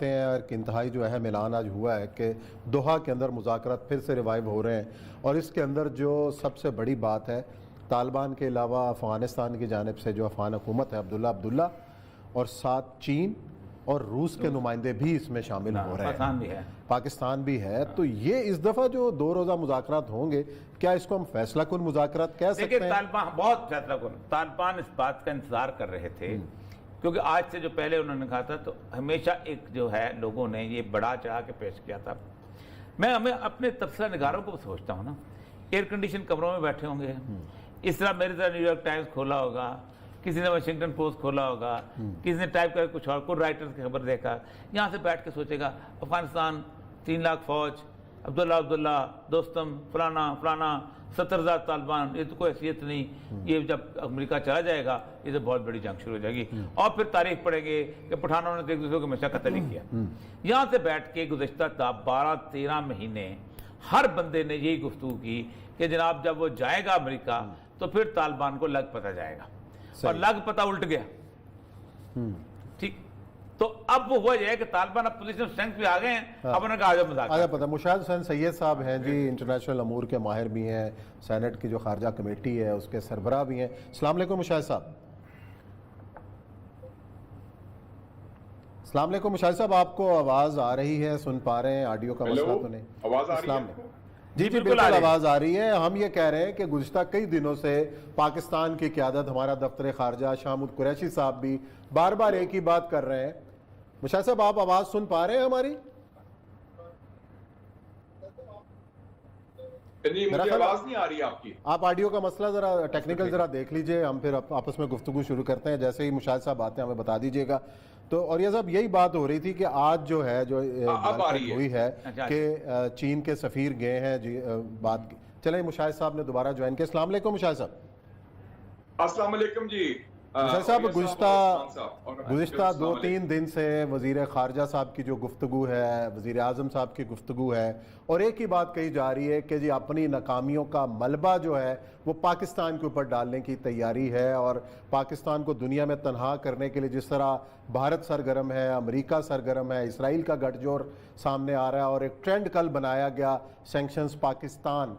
باتیں ہیں اور ایک انتہائی جو اہم اعلان آج ہوا ہے کہ دوحہ کے اندر مذاکرات پھر سے ریوائیو ہو رہے ہیں، اور اس کے اندر جو سب سے بڑی بات ہے، طالبان کے علاوہ افغانستان کی جانب سے جو افغان حکومت ہے عبداللہ اور ساتھ چین اور روس کے نمائندے بھی اس میں شامل ہو رہے ہیں، پاکستان بھی ہے۔ تو یہ اس دفعہ جو 2 روزہ مذاکرات ہوں گے، کیا اس کو ہم فیصلہ کن مذاکرات کہہ سکتے ہیں؟ طالبان بہت فیصلہ کن، طالبان اس بات کا انتظار کر رہے تھے، کیونکہ آج سے جو پہلے انہوں نے کہا تھا تو ہمیشہ ایک جو ہے لوگوں نے یہ بڑا چڑھا کے پیش کیا تھا۔ میں ہمیں اپنے تبصرہ نگاروں کو سوچتا ہوں نا، ایئر کنڈیشن کمروں میں بیٹھے ہوں گے، اس طرح میری طرح نیو یارک ٹائمز کھولا ہوگا، کسی نے واشنگٹن پوسٹ کھولا ہوگا، کسی نے ٹائپ کر کچھ اور، کوئی رائٹرز کی خبر دیکھا، یہاں سے بیٹھ کے سوچے گا افغانستان 3 لاکھ فوج، عبداللہ دوستم فلانا 70,000 طالبان، یہ تو کوئی حیثیت نہیں، یہ جب امریکہ چلا جائے گا یہ تو بہت بڑی جنگ شروع ہو جائے گی، اور پھر تاریخ پڑھیں گے کہ پٹھانوں نے ایک دوسرے کو ہمیشہ قتل ہی کیا۔ یہاں سے بیٹھ کے گزشتہ 12-13 مہینے ہر بندے نے یہی گفتگو کی کہ جناب جب وہ جائے گا امریکہ تو پھر طالبان کو لگ پتہ جائے گا، اور لگ پتہ الٹ گیا۔ ٹھیک، تو اب وہ ہوا یہ ہے کہ طالبان اب پوزیشن اسٹرینتھ پہ آ گئے ہیں، اب انہوں نے کہا آجا مذاکرات۔ آجا پتہ مشاہد حسین سید صاحب ہیں جی، انٹرنیشنل امور کے ماہر بھی ہیں، سینٹ کی جو خارجہ کمیٹی ہے اس کے سربراہ بھی ہیں۔ السلام علیکم مشاہد صاحب۔ السلام علیکم مشاہد صاحب، آپ کو آواز آ رہی ہے، سن پا رہے ہیں؟ آڈیو کا مسئلہ تو نہیں؟ آواز آ رہی ہے؟ جی بالکل آواز آ رہی ہے۔ ہم یہ کہہ رہے ہیں کہ گزشتہ کئی دنوں سے پاکستان کی قیادت، ہمارا دفتر خارجہ شاہ محمود قریشی صاحب بھی بار بار ایک ہی بات کر رہے ہیں۔ مشاہد صاحب آپ آواز سن پا رہے ہیں ہماری؟ مجھے آواز نہیں آ رہی آپ کی۔ آپ آڈیو کا مسئلہ ذرا ٹیکنیکل ذرا دیکھ لیجئے، ہم پھر آپس میں گفتگو شروع کرتے ہیں، جیسے ہی مشاہد صاحب آتے ہیں ہمیں بتا دیجئے گا۔ تو اور یہ صاحب یہی بات ہو رہی تھی کہ آج جو ہے جو ہوئی ہے کہ چین کے سفیر گئے ہیں جی بات کی۔ چلیں مشاہد صاحب نے دوبارہ جوائن کیا۔ السلام علیکم مشاہد صاحب۔ السلام علیکم جی۔ مشاہد صاحب گزشتہ 2-3 دن سے وزیر خارجہ صاحب کی جو گفتگو ہے، وزیر اعظم صاحب کی گفتگو ہے، اور ایک ہی بات کہی جا رہی ہے کہ جی اپنی ناکامیوں کا ملبہ جو ہے وہ پاکستان کے اوپر ڈالنے کی تیاری ہے، اور پاکستان کو دنیا میں تنہا کرنے کے لیے جس طرح بھارت سرگرم ہے، امریکہ سرگرم ہے، اسرائیل کا گٹھ جوڑ سامنے آ رہا ہے، اور ایک ٹرینڈ کل بنایا گیا سینکشنز پاکستان۔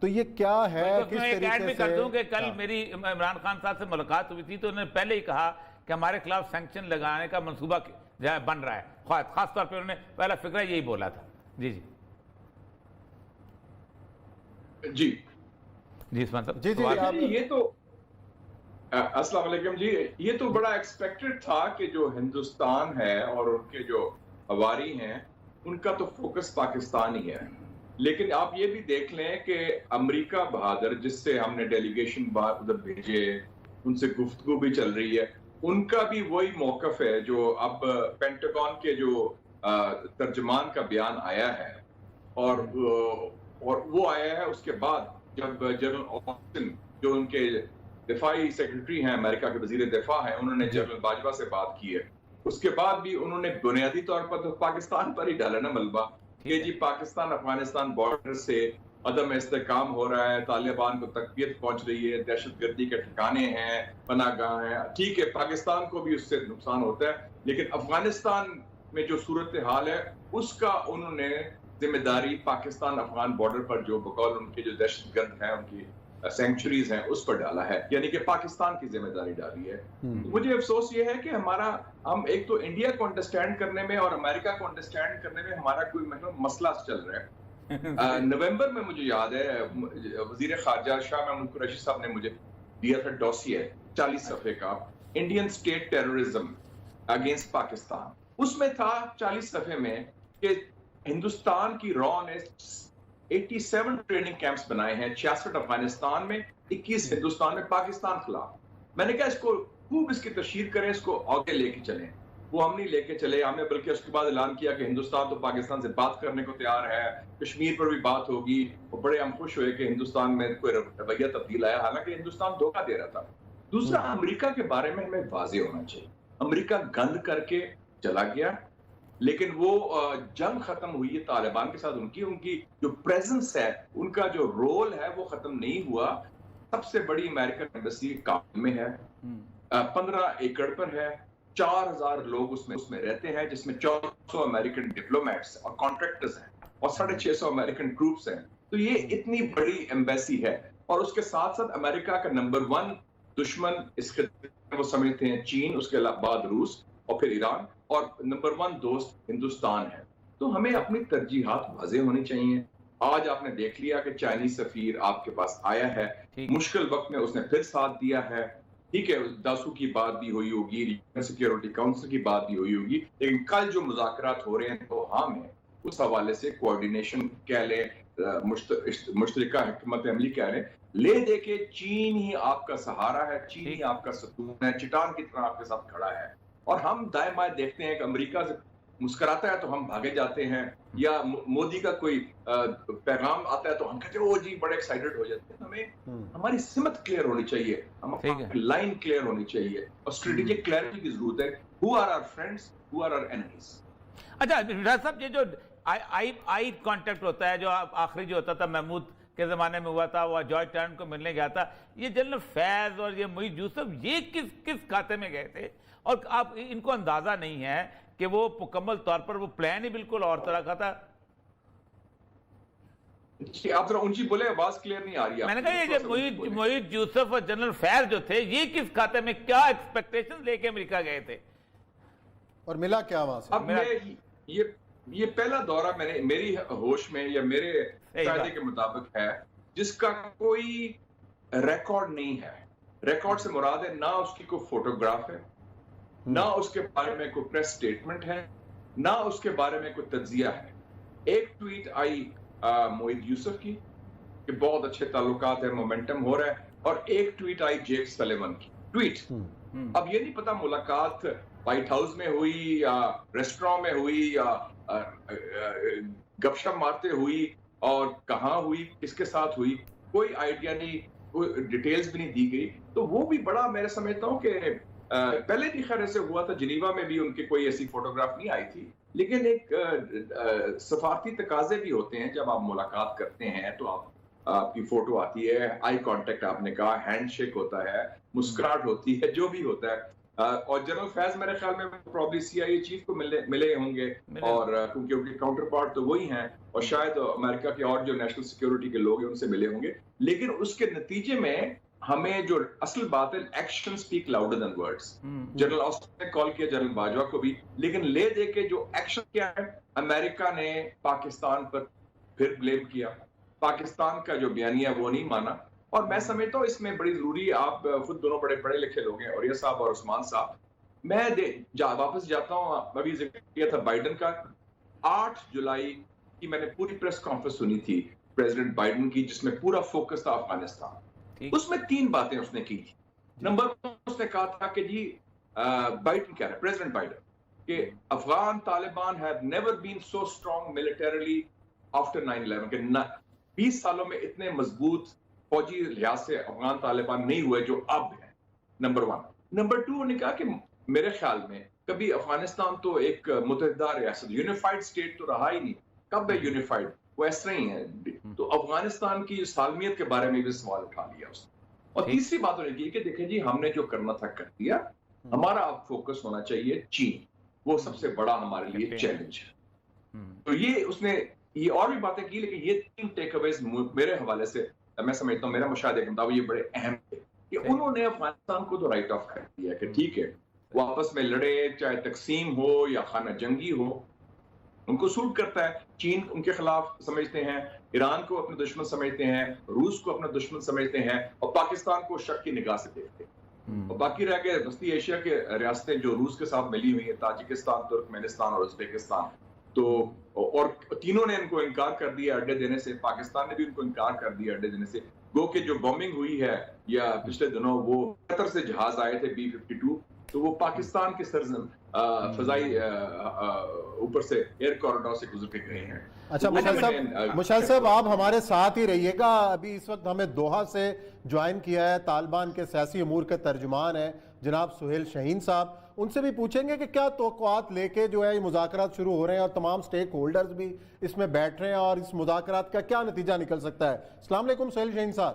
تو یہ کیا ہے؟ کس طریقے سے؟ کر دوں کہ کل میری عمران خان صاحب سے ملاقات ہوئی تھی تو انہوں نے پہلے ہی کہا کہ ہمارے خلاف سینکشن لگانے کا منصوبہ بن رہا ہے، خاص طور پہ انہوں نے پہلا فکرہ یہی بولا تھا۔ جی عثمان صاحب۔ جی یہ تو السلام علیکم جی، یہ تو بڑا ایکسپیکٹڈ تھا کہ جو ہندوستان ہے اور ان کے جو ہواری ہیں ان کا تو فوکس پاکستان ہی ہے، لیکن آپ یہ بھی دیکھ لیں کہ امریکہ بہادر جس سے ہم نے ڈیلیگیشن باہر ادھر بھیجے، ان سے گفتگو بھی چل رہی ہے، ان کا بھی وہی موقف ہے جو اب پینٹاگون کے جو ترجمان کا بیان آیا ہے، اور وہ آیا ہے اس کے بعد جب جنرل آسٹن جو ان کے دفاعی سیکرٹری ہیں، امریکہ کے وزیر دفاع ہیں، انہوں نے جنرل باجوہ سے بات کی ہے، اس کے بعد بھی انہوں نے بنیادی طور پر تو پاکستان پر ہی ڈالا نا ملبہ کہ جی پاکستان افغانستان بارڈر سے عدم استحکام ہو رہا ہے، طالبان کو تقویت پہنچ رہی ہے، دہشت گردی کے ٹھکانے ہیں، پناہ گاہ ہیں، ٹھیک ہے پاکستان کو بھی اس سے نقصان ہوتا ہے، لیکن افغانستان میں جو صورتحال ہے اس کا انہوں نے ذمہ داری پاکستان افغان بارڈر پر جو بقول ان کے جو دہشت گرد ہیں، ان کی سینکچریز ہیں، اس پر ڈالا ہے، یعنی کہ پاکستان کی ذمہ داری ڈالی ہے۔ مجھے افسوس یہ ہے کہ ہم ایک تو انڈیا کو انڈرسٹینڈ کرنے میں اور امریکہ کو انڈرسٹینڈ کرنے میں ہمارا کوئی مسئلہ چل رہا ہے۔ نومبر میں مجھے یاد ہے وزیر خارجہ شاہ محمود قریشی صاحب نے مجھے دیا تھا ڈوسیے 40 صفحے کا، Indian state terrorism against Pakistan. اس میں تھا 40 صفحے میں کہ ہندوستان کی را نے 87 ٹریننگ کیمپس بنائے ہیں، 66 افغانستان میں، 21 ہندوستان میں، پاکستان خلاف۔ میں نے کہا اس کو خوب اس کی تشہیر کریں، اس کو آگے لے کے چلیں۔ وہ ہم نہیں لے کے چلے، ہم نے بلکہ اس کے بعد اعلان کیا کہ ہندوستان تو پاکستان سے بات کرنے کو تیار ہے، کشمیر پر بھی بات ہوگی، اور بڑے ہم خوش ہوئے کہ ہندوستان میں کوئی رویہ تبدیل آیا، حالانکہ ہندوستان دھوکہ دے رہا تھا۔ دوسرا، امریکہ کے بارے میں ہمیں واضح ہونا چاہیے، امریکہ گند کر کے چلا گیا، لیکن وہ جنگ ختم ہوئی ہے طالبان کے ساتھ، ان کی جو پریزنس ہے، ان کا جو رول ہے وہ ختم نہیں ہوا۔ سب سے بڑی امریکن ایمبیسی کابل میں ہے، 15 ایکڑ پر ہے، 4000 لوگ اس میں رہتے ہیں، جس میں 400 امریکن ڈپلومیٹس اور کانٹریکٹرز ہیں اور 650 امریکن ٹروپس ہیں. تو یہ اتنی بڑی ایمبیسی ہے، اور اس کے ساتھ ساتھ امریکہ کا نمبر 1 دشمن اس خطے میں وہ سمجھتے ہیں چین، اس کے بعد روس اور پھر ایران، اور نمبر 1 دوست ہندوستان ہے. تو ہمیں اپنی ترجیحات واضح ہونی چاہیے. آج آپ نے دیکھ لیا کہ چائنیز سفیر آپ کے پاس آیا ہے، مشکل وقت میں اس نے پھر ساتھ دیا ہے. ٹھیک ہے، داسو کی بات بھی ہوئی ہوگی، سیکیورٹی کاؤنسل کی بات بھی ہوئی ہوگی، لیکن کل جو مذاکرات ہو رہے ہیں تو ہم ہیں اس حوالے سے کوارڈینیشن کہہ لیں، مشترکہ حکمت عملی کہہ لیں، لے دے کے چین ہی آپ کا سہارا ہے، چین ہی آپ کا ستون ہے، چٹان کی طرح آپ کے ساتھ کھڑا ہے. اور ہم دائیں بائیں دیکھتے ہیں کہ امریکہ سے مسکراتا ہے تو ہم بھاگے جاتے ہیں، یا مودی کا کوئی پیغام آتا ہے تو ہم کہتے ہیں او جی بڑے ایکسائٹڈ ہو جاتے ہیں. ہمیں ہماری سمت کلیئر ہونی چاہیے، ہماری لائن کلیئر ہونی چاہیے، اور اسٹریٹجک کلیئرٹی کی ضرورت ہے. who are our friends, who are our enemies. اچھا راز صاحب، یہ جو آئی کانٹیکٹ ہوتا ہے، جو آخری جو ہوتا تھا محمود کے زمانے میں ہوا تھا، وہ جارج ٹرن کو ملنے گیا تھا، یہ جنرل فیض اور یہ معید یوسف یہ کس کھاتے میں گئے تھے؟ اور آپ ان کو اندازہ نہیں ہے کہ وہ مکمل طور پر وہ پلان ہی بالکل اور طرح کا تھا؟ آپ ذرا اونچی بولے، آواز کلیئر نہیں آ رہی ہے. میں نے کہا یہ جو معید یوسف اور جنرل فیض جو تھے، یہ کس کھاتے میں کیا ایکسپیکٹیشن لے کے امریکہ گئے تھے اور ملا کیا وہاں سے؟ اب یہ پہلا دورہ میری ہوش میں یا میرے فائدے کے مطابق ہے جس کا کوئی ریکارڈ نہیں ہے. ریکارڈ سے مراد ہے نہ اس کی کوئی فوٹوگراف ہے، نہ اس کے بارے میں کوئی پریس سٹیٹمنٹ ہے، نہ اس کے بارے میں کوئی تجزیہ ہے. ایک ٹویٹ آئی معید یوسف کی کہ بہت اچھے تعلقات ہیں، مومنٹم ہو رہا ہے، اور ایک ٹویٹ آئی جیک سلیون کی ٹویٹ. اب یہ نہیں پتا ملاقات وائٹ ہاؤس میں ہوئی یا ریسٹوران میں ہوئی یا گپ شپ مارتے ہوئی، اور کہاں ہوئی، کس کے ساتھ ہوئی، کوئی آئیڈیا نہیں، کوئی ڈیٹیلز بھی نہیں دی گئی. تو وہ بھی بڑا میں سمجھتا ہوں کہ پہلے بھی خیر ایسے ہوا تھا، جنیوا میں بھی ان کی کوئی ایسی فوٹوگراف نہیں آئی تھی، لیکن ایک سفارتی تقاضے بھی ہوتے ہیں. جب آپ ملاقات کرتے ہیں تو آپ کی فوٹو آتی ہے، آئی کانٹیکٹ آپ نے کہا، ہینڈ شیک ہوتا ہے، مسکراہٹ ہوتی ہے، جو بھی ہوتا ہے. اور جنرل فیض میرے خیال میں پرابلی سی آئی اے چیف کو ملے ہوں گے، اور کیونکہ ان کے کاؤنٹر پارٹ تو وہی ہیں، اور شاید امریکہ کے اور جو نیشنل سیکیورٹی کے لوگ ہیں ان سے ملے ہوں گے. لیکن اس کے نتیجے میں ہمیں جو اصل بات ہے، action speak louder than words. General Aston نے کال کیا، جنرل باجوہ کو بھی، لیکن لے دے کے جو ایکشن کیا ہے، امریکہ نے پاکستان پر پھر بلیم کیا. پاکستان کا جو بیانیہ وہ نہیں مانا. اور میں سمجھتا ہوں اس میں بڑی ضروری، آپ خود دونوں بڑے پڑھے لکھے لوگ ہیں، اوریہ صاحب اور عثمان صاحب. میں واپس جاتا ہوں، ابھی ذکر کیا تھا بائیڈن کا. 8 جولائی کی میں نے پوری پریس کانفرنس سنی تھی پریزیڈنٹ بائیڈن کی، جس میں پورا فوکس تھا افغانستان. اس میں 3 باتیں اس نے کی تھی. نمبر 1 اس نے کہا تھا کہ جی بائیڈن کہہ رہا ہے، پریزیڈنٹ بائیڈن، کہ Afghan Taliban have never been so strong militarily after 9/11، کہ 20 سالوں میں اتنے مضبوط فوجی لحاظ سے افغان طالبان نہیں ہوئے جو اب ہیں. نمبر 1. نمبر 2 انہوں نے کہا کہ میرے خیال میں کبھی افغانستان تو ایک متحدہ ریاست، یونیفائڈ اسٹیٹ تو رہا ہی نہیں. کب ہے یونیفائڈ؟ وہ اس طرح ہی ہے. تو افغانستان کی سالمیت کے بارے میں بھی سوال اٹھا لیا اس نے. اور تیسری بات انہوں نے کی کہ دیکھیں جی ہم نے جو کرنا تھا کر دیا، ہمارا اب فوکس ہونا چاہیے چین، وہ سب سے بڑا ہمارے لیے چیلنج ہے. تو یہ اس نے یہ اور بھی باتیں کی، لیکن یہ 3 ٹیک اویز میرے حوالے سے میں سمجھتا ہوں، میرا مشاہدے کے مطابق یہ بڑے اہم تھے کہ انہوں نے افغانستان کو تو رائٹ آف کر دیا کہ ٹھیک ہے وہ آپس میں لڑے، چاہے تقسیم ہو یا خانہ جنگی ہو، ان کو سوٹ کرتا ہے. چین ان کے خلاف سمجھتے ہیں، ایران کو اپنے دشمن سمجھتے ہیں، روس کو اپنا دشمن سمجھتے ہیں، اور پاکستان کو شک کی نگاہ سے دیکھتے ہیں. اور باقی رہ گئے وسطی ایشیا کے ریاستیں جو روس کے ساتھ ملی ہوئی ہیں، تاجکستان، ترکمانستان اور ازبکستان. تو اور تینوں نے ان کو انکار کر دیا اڈے دینے سے. پاکستان نے بھی ان کو انکار کر دیا اڈے دینے سے. گو کہ جو بومبنگ ہوئی ہے یا پچھلے دنوں وہ قطر سے جہاز آئے تھے B-52، تو وہ پاکستان کے سرزم فضائی اوپر سے ایئر کوریڈور سے گزر کے گئے ہیں. اچھا مشعل صاحب آپ ہمارے ساتھ ہی رہیے گا. ابھی اس وقت ہمیں دوحہ سے جوائن کیا ہے طالبان کے سیاسی امور کے ترجمان ہیں جناب سہیل شاہین صاحب. ان سے بھی پوچھیں گے کہ کیا توقعات لے کے جو ہے یہ مذاکرات شروع ہو رہے ہیں اور تمام سٹیک ہولڈرز بھی اس میں بیٹھ رہے ہیں، اور اس مذاکرات کا کیا نتیجہ نکل سکتا ہے. السلام علیکم سہیل شاہین صاحب.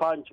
5